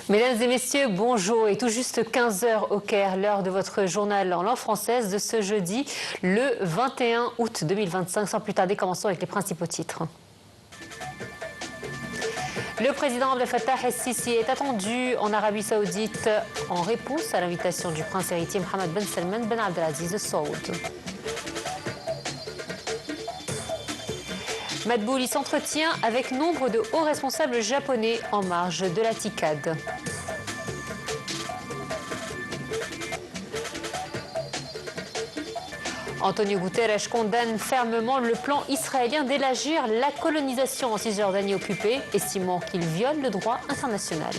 Mesdames et messieurs, bonjour. Et tout juste 15 h au Caire, l'heure de votre journal en langue française de ce jeudi, le 21 août 2025. Sans plus tarder, commençons avec les principaux titres. Le président Abdel Fattah el-Sisi est attendu en Arabie Saoudite en réponse à l'invitation du prince héritier Mohammed Ben Salman Ben Abdelaziz Al Saoud. Madbouli s'entretient avec nombre de hauts responsables japonais en marge de la TICAD. Antonio Guterres condamne fermement le plan israélien d'élargir la colonisation en Cisjordanie occupée, estimant qu'il viole le droit international.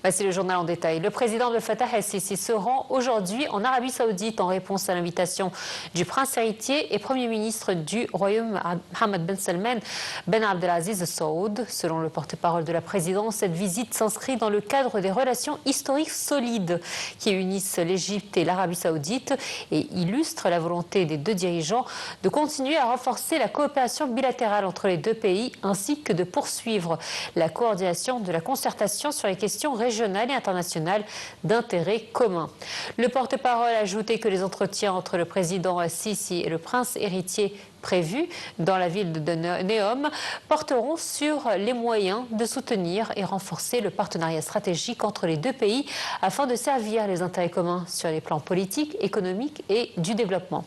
Voici le journal en détail. Le président Abdel Fattah el-Sisi se rend aujourd'hui en Arabie Saoudite en réponse à l'invitation du prince héritier et premier ministre du royaume Mohammed Ben Salman Ben Abdelaziz Al Saoud. Selon le porte-parole de la présidence, cette visite s'inscrit dans le cadre des relations historiques solides qui unissent l'Égypte et l'Arabie Saoudite et illustre la volonté des deux dirigeants de continuer à renforcer la coopération bilatérale entre les deux pays ainsi que de poursuivre la coordination de la concertation sur les questions régionales et internationales d'intérêt commun. Le porte-parole a ajouté que les entretiens entre le président Sisi et le prince héritier prévus dans la ville de Neom porteront sur les moyens de soutenir et renforcer le partenariat stratégique entre les deux pays afin de servir les intérêts communs sur les plans politiques, économiques et du développement.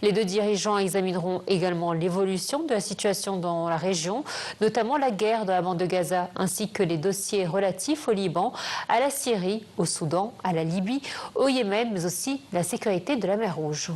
Les deux dirigeants examineront également l'évolution de la situation dans la région, notamment la guerre dans la bande de Gaza, ainsi que les dossiers relatifs au Liban, à la Syrie, au Soudan, à la Libye, au Yémen, mais aussi la sécurité de la mer Rouge.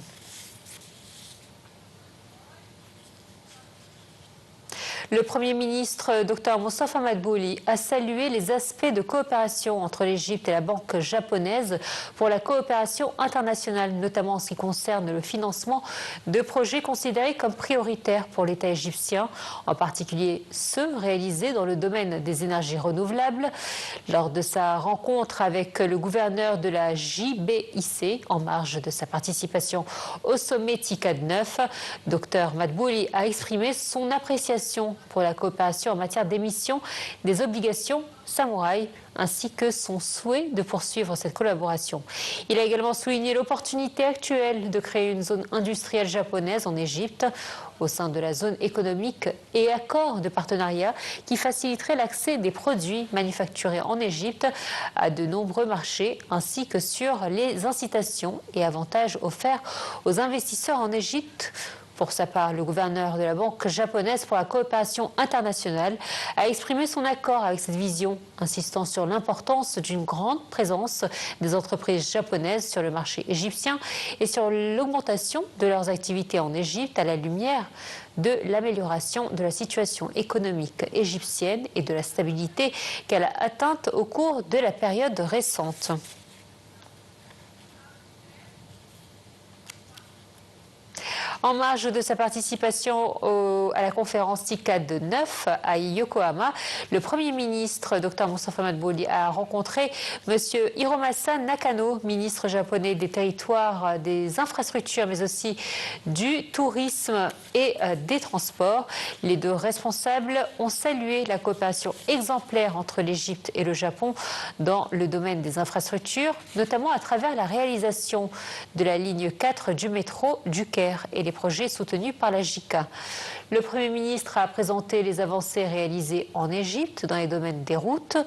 Le Premier ministre Dr Moustapha Madbouli a salué les aspects de coopération entre l'Égypte et la banque japonaise pour la coopération internationale, notamment en ce qui concerne le financement de projets considérés comme prioritaires pour l'État égyptien, en particulier ceux réalisés dans le domaine des énergies renouvelables. Lors de sa rencontre avec le gouverneur de la JBIC, en marge de sa participation au sommet TICAD 9, Dr Madbouli a exprimé son appréciation pour la coopération en matière d'émission des obligations samouraï, ainsi que son souhait de poursuivre cette collaboration. Il a également souligné l'opportunité actuelle de créer une zone industrielle japonaise en Égypte au sein de la zone économique et accord de partenariat qui faciliterait l'accès des produits manufacturés en Égypte à de nombreux marchés, ainsi que sur les incitations et avantages offerts aux investisseurs en Égypte. Pour sa part, le gouverneur de la Banque japonaise pour la coopération internationale a exprimé son accord avec cette vision, insistant sur l'importance d'une grande présence des entreprises japonaises sur le marché égyptien et sur l'augmentation de leurs activités en Égypte à la lumière de l'amélioration de la situation économique égyptienne et de la stabilité qu'elle a atteinte au cours de la période récente. En marge de sa participation à la conférence TICAD 9 à Yokohama, le Premier ministre Dr Moustapha Madbouli a rencontré M. Hiromasa Nakano, ministre japonais des territoires, des infrastructures, mais aussi du tourisme et des transports. Les deux responsables ont salué la coopération exemplaire entre l'Égypte et le Japon dans le domaine des infrastructures, notamment à travers la réalisation de la ligne 4 du métro du Caire et les projets soutenus par la JICA. Le Premier ministre a présenté les avancées réalisées en Égypte dans les domaines des routes,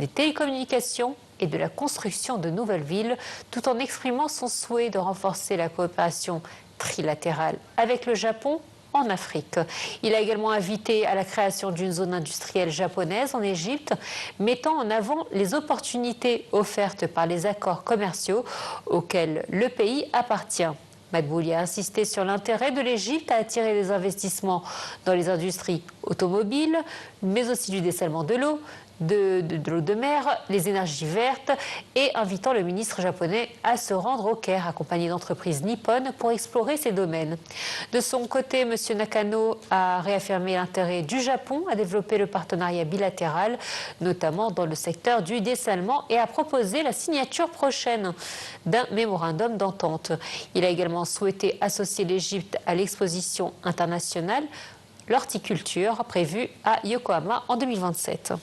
des télécommunications et de la construction de nouvelles villes, tout en exprimant son souhait de renforcer la coopération trilatérale avec le Japon en Afrique. Il a également invité à la création d'une zone industrielle japonaise en Égypte, mettant en avant les opportunités offertes par les accords commerciaux auxquels le pays appartient. Madbouli a insisté sur l'intérêt de l'Égypte à attirer des investissements dans les industries automobiles, mais aussi du dessalement de l'eau, de l'eau de mer, les énergies vertes et invitant le ministre japonais à se rendre au Caire, accompagné d'entreprises nippones pour explorer ces domaines. De son côté, M. Nakano a réaffirmé l'intérêt du Japon à développer le partenariat bilatéral, notamment dans le secteur du dessalement, et a proposé la signature prochaine d'un mémorandum d'entente. Il a également souhaité associer l'Égypte à l'exposition internationale l'horticulture prévue à Yokohama en 2027.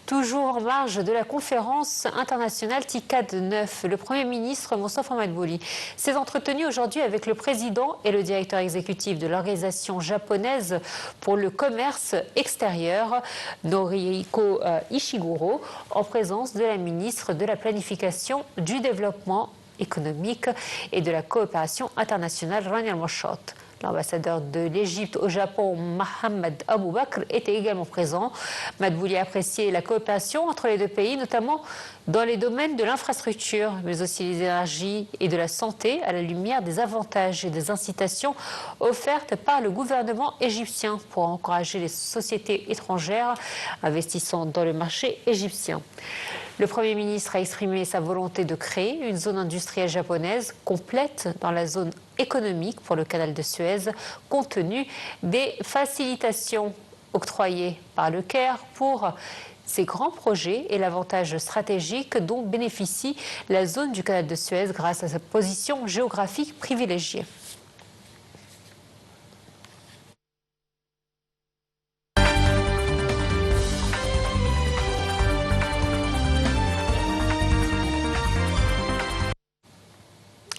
Toujours en marge de la conférence internationale TICAD 9, le Premier ministre Mostafa Madbouli s'est entretenu aujourd'hui avec le président et le directeur exécutif de l'organisation japonaise pour le commerce extérieur, Norihiko Ishiguro, en présence de la ministre de la Planification, du Développement économique et de la coopération internationale, Rani Al-Moshot. L'ambassadeur de l'Égypte au Japon, Mohamed Aboubakr, était également présent. Madbouli a apprécié la coopération entre les deux pays, notamment dans les domaines de l'infrastructure, mais aussi des énergies et de la santé, à la lumière des avantages et des incitations offertes par le gouvernement égyptien pour encourager les sociétés étrangères investissant dans le marché égyptien. Le Premier ministre a exprimé sa volonté de créer une zone industrielle japonaise complète dans la zone économique pour le canal de Suez, compte tenu des facilitations octroyées par le Caire pour ces grands projets et l'avantage stratégique dont bénéficie la zone du canal de Suez grâce à sa position géographique privilégiée.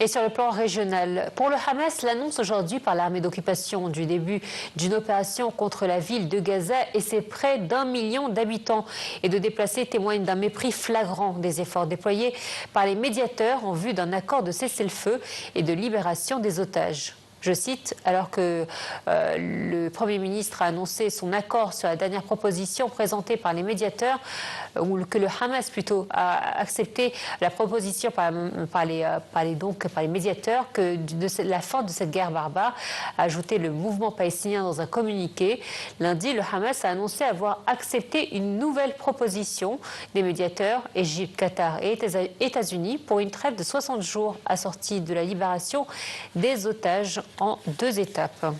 Et sur le plan régional, pour le Hamas, l'annonce aujourd'hui par l'armée d'occupation du début d'une opération contre la ville de Gaza et ses près d'1 million d'habitants et de déplacés témoigne d'un mépris flagrant des efforts déployés par les médiateurs en vue d'un accord de cessez-le-feu et de libération des otages. Je cite, alors que le Premier ministre a annoncé son accord sur la dernière proposition présentée par les médiateurs, ou que le Hamas plutôt a accepté la proposition par les médiateurs que de la fin de cette guerre barbare, a ajouté le mouvement palestinien dans un communiqué. Lundi, le Hamas a annoncé avoir accepté une nouvelle proposition des médiateurs, Égypte, Qatar et États-Unis, pour une trêve de 60 jours assortie de la libération des otages en 2 étapes.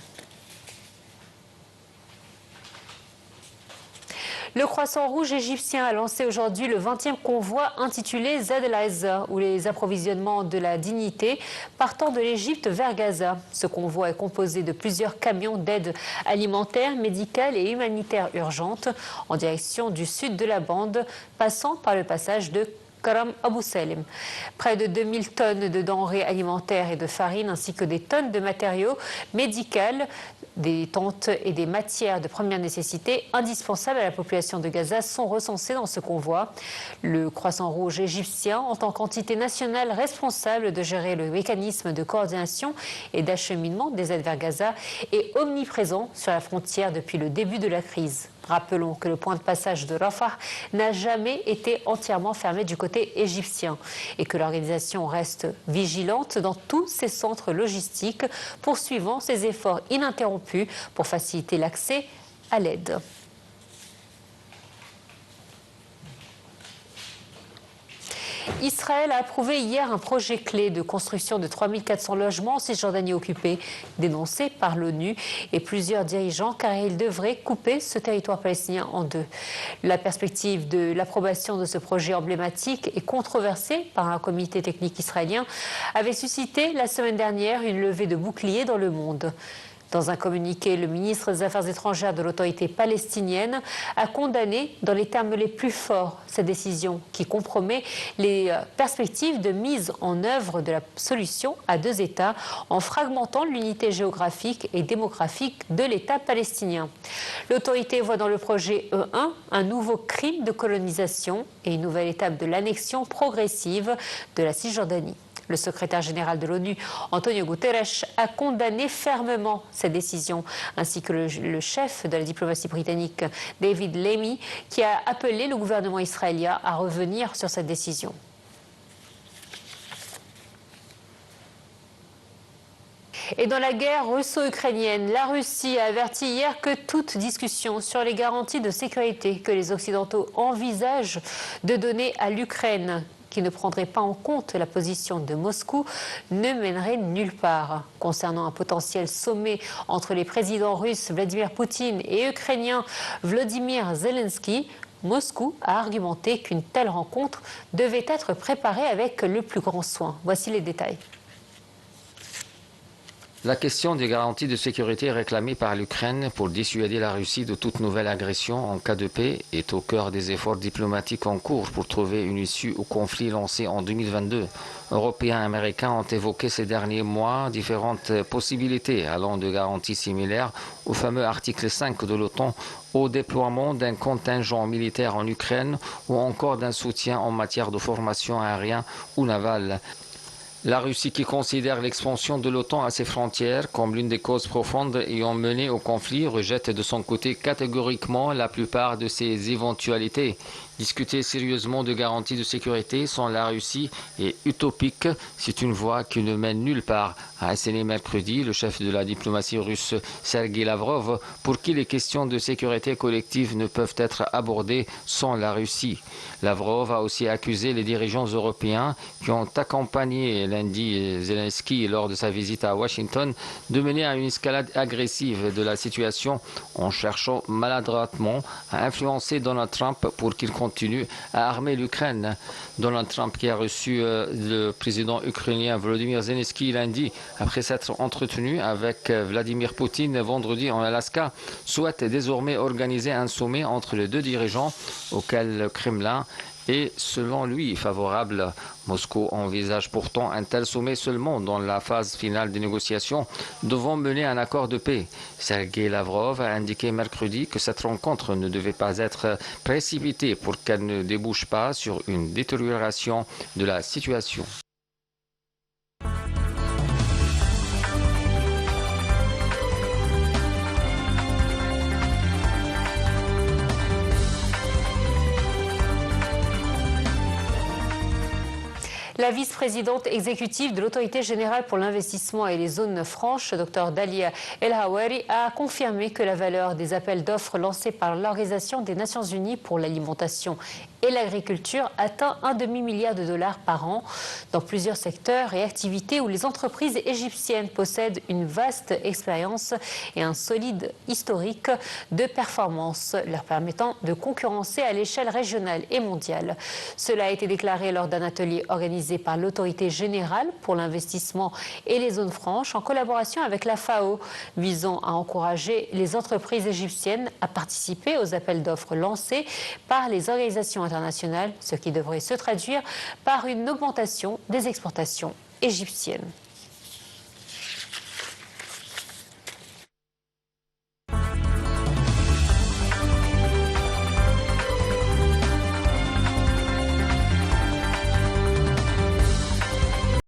Le Croissant Rouge égyptien a lancé aujourd'hui le 20e convoi intitulé Zad el-Azza, ou les approvisionnements de la dignité, partant de l'Égypte vers Gaza. Ce convoi est composé de plusieurs camions d'aide alimentaire, médicale et humanitaire urgente en direction du sud de la bande, passant par le passage de Karam Abou Salem. Près de 2000 tonnes de denrées alimentaires et de farine, ainsi que des tonnes de matériaux médicaux, des tentes et des matières de première nécessité indispensables à la population de Gaza sont recensées dans ce convoi. Le Croissant Rouge égyptien, en tant qu'entité nationale responsable de gérer le mécanisme de coordination et d'acheminement des aides vers Gaza, est omniprésent sur la frontière depuis le début de la crise. Rappelons que le point de passage de Rafah n'a jamais été entièrement fermé du côté égyptien et que l'organisation reste vigilante dans tous ses centres logistiques, poursuivant ses efforts ininterrompus pour faciliter l'accès à l'aide. Israël a approuvé hier un projet clé de construction de 3400 logements en Cisjordanie occupée, dénoncé par l'ONU et plusieurs dirigeants, car il devrait couper ce territoire palestinien en 2. La perspective de l'approbation de ce projet emblématique et controversé par un comité technique israélien avait suscité la semaine dernière une levée de boucliers dans le monde. Dans un communiqué, le ministre des Affaires étrangères de l'autorité palestinienne a condamné dans les termes les plus forts cette décision qui compromet les perspectives de mise en œuvre de la solution à 2 États en fragmentant l'unité géographique et démographique de l'État palestinien. L'autorité voit dans le projet E1 un nouveau crime de colonisation et une nouvelle étape de l'annexion progressive de la Cisjordanie. Le secrétaire général de l'ONU, Antonio Guterres, a condamné fermement cette décision, ainsi que le chef de la diplomatie britannique, David Lammy, qui a appelé le gouvernement israélien à revenir sur cette décision. Et dans la guerre russo-ukrainienne, la Russie a averti hier que toute discussion sur les garanties de sécurité que les Occidentaux envisagent de donner à l'Ukraine, qui ne prendrait pas en compte la position de Moscou, ne mènerait nulle part. Concernant un potentiel sommet entre les présidents russes Vladimir Poutine et ukrainien Volodymyr Zelensky, Moscou a argumenté qu'une telle rencontre devait être préparée avec le plus grand soin. Voici les détails. La question des garanties de sécurité réclamées par l'Ukraine pour dissuader la Russie de toute nouvelle agression en cas de paix est au cœur des efforts diplomatiques en cours pour trouver une issue au conflit lancé en 2022. Européens et Américains ont évoqué ces derniers mois différentes possibilités allant de garanties similaires au fameux article 5 de l'OTAN, au déploiement d'un contingent militaire en Ukraine ou encore d'un soutien en matière de formation aérienne ou navale. La Russie, qui considère l'expansion de l'OTAN à ses frontières comme l'une des causes profondes ayant mené au conflit, rejette de son côté catégoriquement la plupart de ces éventualités. Discuter sérieusement de garanties de sécurité sans la Russie est utopique. C'est une voie qui ne mène nulle part, a asséné mercredi le chef de la diplomatie russe Sergei Lavrov, pour qui les questions de sécurité collective ne peuvent être abordées sans la Russie. Lavrov a aussi accusé les dirigeants européens qui ont accompagné lundi Zelensky lors de sa visite à Washington de mener à une escalade agressive de la situation en cherchant maladroitement à influencer Donald Trump pour qu'il continue à armer l'Ukraine. Donald Trump, qui a reçu le président ukrainien Volodymyr Zelensky lundi après s'être entretenu avec Vladimir Poutine vendredi en Alaska, souhaite désormais organiser un sommet entre les deux dirigeants auquel le Kremlin est, selon lui, favorable. Moscou envisage pourtant un tel sommet seulement dans la phase finale des négociations devant mener un accord de paix. Sergei Lavrov a indiqué mercredi que cette rencontre ne devait pas être précipitée pour qu'elle ne débouche pas sur une détérioration de la situation. La vice-présidente exécutive de l'Autorité générale pour l'investissement et les zones franches, Dr Dalia El Hawari, a confirmé que la valeur des appels d'offres lancés par l'Organisation des Nations Unies pour l'alimentation et l'agriculture atteint un demi-milliard de dollars par an dans plusieurs secteurs et activités où les entreprises égyptiennes possèdent une vaste expérience et un solide historique de performance leur permettant de concurrencer à l'échelle régionale et mondiale. Cela a été déclaré lors d'un atelier organisé par l'Autorité générale pour l'investissement et les zones franches en collaboration avec la FAO, visant à encourager les entreprises égyptiennes à participer aux appels d'offres lancés par les organisations internationales, ce qui devrait se traduire par une augmentation des exportations égyptiennes.